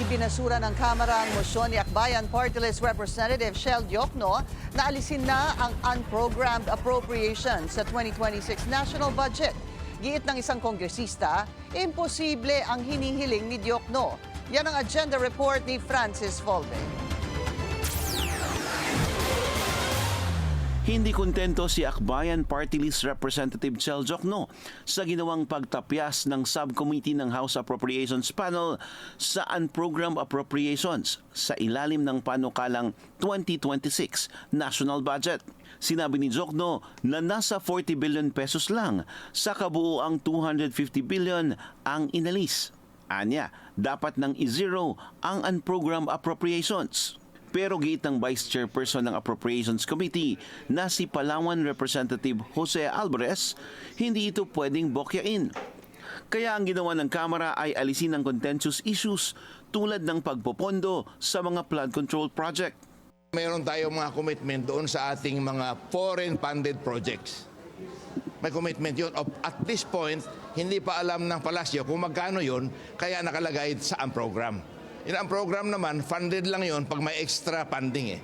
Ibinasura ng Kamara ang mosyon ni Akbayan Party List Representative Shell Diokno na alisin na ang unprogrammed appropriations sa 2026 national budget. Giit ng isang kongresista, imposible ang hinihiling ni Diokno. Yan ang agenda report ni Francis Volpe. Hindi kontento si Akbayan Party List Representative Shell Diokno sa ginawang pagtapyas ng subcommittee ng House Appropriations Panel sa unprogrammed appropriations sa ilalim ng panukalang 2026 national budget. Sinabi ni Diokno na nasa 40 billion pesos lang sa kabuuang 250 billion ang inalis. Anya, dapat nang i-zero ang unprogrammed appropriations. Pero giit ng Vice Chairperson ng Appropriations Committee na si Palawan Representative Jose Alvarez, hindi ito pwedeng bokyain. Kaya ang ginawa ng Kamara ay alisin ang contentious issues tulad ng pagpopondo sa mga flood control project. Mayroon tayong mga commitment doon sa ating mga foreign-funded projects. May commitment yun. At this point, hindi pa alam ng palasyo kung magkano yun, kaya nakalagay sa ang program. Ang program naman, funded lang yon pag may extra funding eh.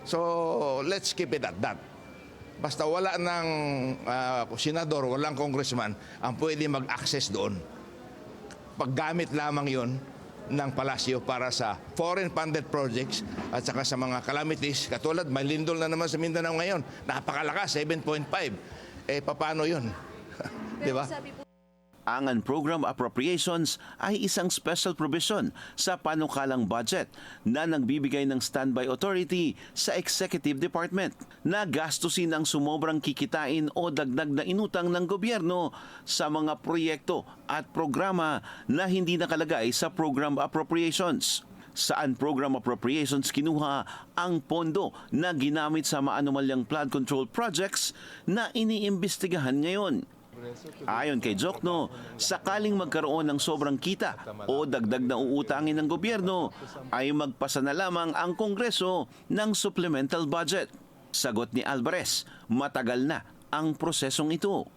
So, let's keep it at that. Basta wala ng senador, walang congressman ang pwede mag-access doon. Paggamit lamang yon ng palasyo para sa foreign-funded projects at saka sa mga calamities. Katulad, may lindol na naman sa Mindanao ngayon. Napakalakas, 7.5. Eh, paano yun? Di ba? Ang unprogrammed appropriations ay isang special provision sa panukalang budget na nagbibigay ng standby authority sa Executive Department na gastusin ang sumobrang kikitain o dagdag na inutang ng gobyerno sa mga proyekto at programa na hindi nakalagay sa programmed appropriations. Sa unprogrammed appropriations, kinuha ang pondo na ginamit sa maanumalyang flood control projects na iniimbestigahan ngayon. Ayon kay Diokno, sakaling magkaroon ng sobrang kita o dagdag na uutangin ng gobyerno, ay magpasa na lamang ang Kongreso ng supplemental budget. Sagot ni Alvarez, matagal na ang prosesong ito.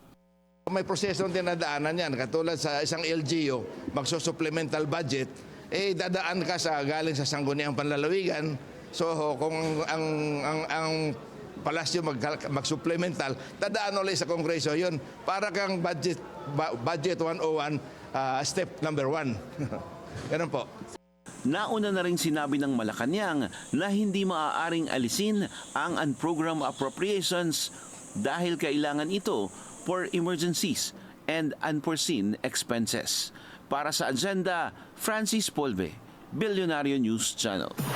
May prosesong dinadaanan yan. Katulad sa isang LGU, magsusupplemental budget, eh dadaan ka sa galing sa sangguniang panlalawigan. So kung ang palasyo mag-supplemental, dadaan ulit sa Kongreso yun. Para kang budget 101, step number 1. Ganun po. Nauna na rin sinabi ng Malacanang na hindi maaaring alisin ang unprogrammed appropriations dahil kailangan ito for emergencies and unforeseen expenses. Para sa agenda, Francis Volpe, Billionario News Channel.